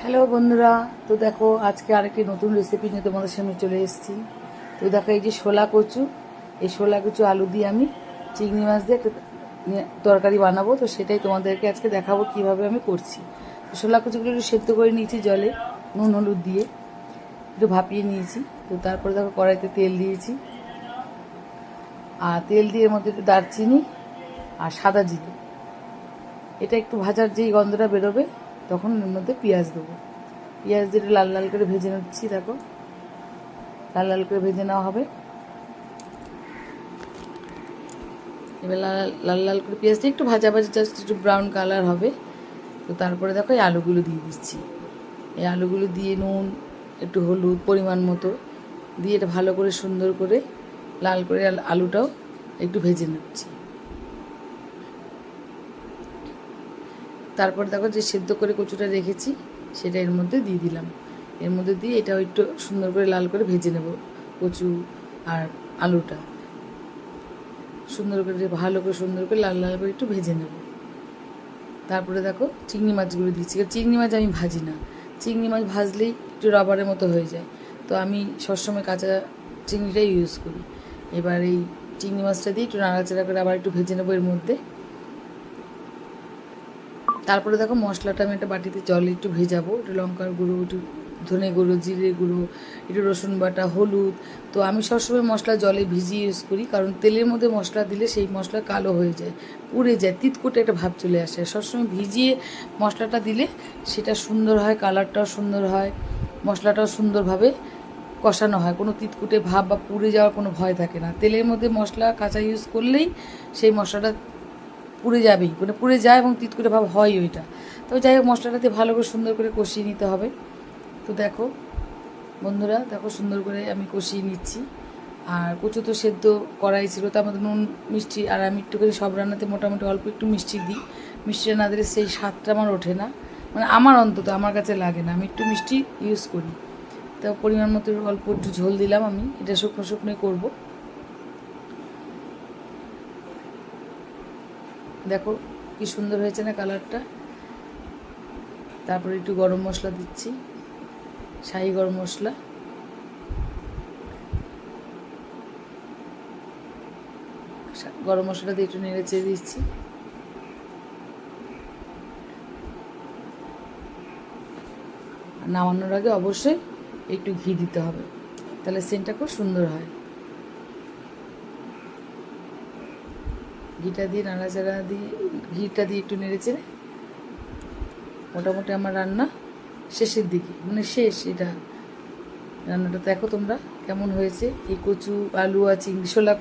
Hello বন্ধুরা, তো দেখো আজকে আরেকটি নতুন রেসিপি নিয়ে তোমাদের সামনে চলে এসেছি। তো দেখো এই যে শোলা কচু, এই শোলা কচু আলু দিয়ে আমি চিংড়ি মাছ দিয়ে একটা তরকারি বানাবো। তো সেটাই তোমাদেরকে আজকে দেখাবো কিভাবে আমি করছি। তো শোলা কচুগুলো একটু সেদ্ধ করে নিয়েছি জলে, নুন হলুদ দিয়ে একটু ভাপিয়ে নিয়েছি। তো তারপরে দেখো কড়াইতে তেল দিয়েছি, আর তেল দিয়ে এর মধ্যে একটু দারচিনি আর সাদা জিরে, এটা একটু ভাজার যেই গন্ধটা বেরোবে তখন এর মধ্যে পেঁয়াজ দেবো। পেঁয়াজ দিয়ে লাল লাল করে ভেজে নিচ্ছি। দেখো লাল লাল করে ভেজে নেওয়া হবে। এবার লাল লাল লাল করে পেঁয়াজটা একটু ভাজা ভাজা, জাস্ট একটু ব্রাউন কালার হবে। তো তারপরে দেখো এই আলুগুলো দিয়ে দিচ্ছি। এই আলুগুলো দিয়ে নুন একটু হলুদ পরিমাণ মতো দিয়ে এটা ভালো করে সুন্দর করে লাল করে আলুটাও একটু ভেজে নিচ্ছি। তারপর দেখো যে সেদ্ধ করে কচুটা রেখেছি সেটা এর মধ্যে দিয়ে দিলাম। এর মধ্যে দিয়ে এটাও একটু সুন্দর করে লাল করে ভেজে নেব। কচু আর আলুটা সুন্দর করে ভালো করে সুন্দর করে লাল লাল করে একটু ভেজে নেব। তারপরে দেখো চিংড়ি মাছগুলো দিচ্ছি। চিংড়ি মাছ আমি ভাজি না, চিংড়ি মাছ ভাজলেই একটু রাবারের মতো হয়ে যায়। তো আমি সবসময় কাঁচা চিংড়িটাই ইউজ করি। এবার এই চিংড়ি মাছটা দিয়ে একটু নাড়াচাড়া করে আবার একটু ভেজে নেবো এর মধ্যে। তারপরে দেখো মশলাটা আমি একটা বাটিতে জলে একটু ভেজাবো, একটু লঙ্কার গুঁড়ো, একটু ধনে গুঁড়ো, জিরে গুঁড়ো, একটু রসুন বাটা, হলুদ। তো আমি সবসময় মশলা জলে ভিজিয়ে ইউজ করি, কারণ তেলের মধ্যে মশলা দিলে সেই মশলা কালো হয়ে যায়, পুড়ে যায়, তিতকুটে একটা ভাব চলে আসে। সবসময় ভিজিয়ে মশলাটা দিলে সেটা সুন্দর হয়, কালারটাও সুন্দর হয়, মশলাটাও সুন্দরভাবে কষানো হয়, কোনো তিতকুটে ভাব বা পুড়ে যাওয়ার কোনো ভয় থাকে না। তেলের মধ্যে মশলা কাঁচা ইউজ করলেই সেই মশলাটা পুড়ে যাবেই, মানে পুড়ে যায় এবং তিতকুটে ভাব হয় ওইটা। তো যাই হোক মশলাটাতে ভালো করে সুন্দর করে কষিয়ে নিতে হবে। তো দেখো বন্ধুরা, দেখো সুন্দর করে আমি কষিয়ে নিচ্ছি। আর কচু তো সেদ্ধ করাই ছিল, তার মধ্যে নুন মিষ্টি, আর আমি একটুখানি সব রান্নাতে মোটামুটি অল্প একটু মিষ্টি দিই। মিষ্টিটা না দিলে সেই স্বাদটা আমার ওঠে না, মানে আমার অন্তত আমার কাছে লাগে না, আমি একটু মিষ্টি ইউজ করি। তো পরিমাণ মতো অল্প একটু ঝোল দিলাম। আমি এটা শুকনো শুকনোই করবো। দেখো কি সুন্দর হয়েছে না কালারটা। তারপরে একটু গরম মশলা দিচ্ছি, শাহি গরম মশলা। গরম মশলাটা দিয়ে একটু নেড়ে চেড়ে দিচ্ছি। আর নামানোর আগে অবশ্যই একটু ঘি দিতে হবে, তাহলে সেন্টটা খুব সুন্দর হয়। ঘিটা দিয়ে নাড়াচাড়া দিয়ে, ঘিটা দিয়ে একটু নেড়ে চেড়ে মোটামুটি আমার রান্না শেষের দিকে, মানে শেষ। এটা রান্নাটা দেখো তোমরা কেমন হয়েছে। এই কচু আলু আর চিংড়ি শোলা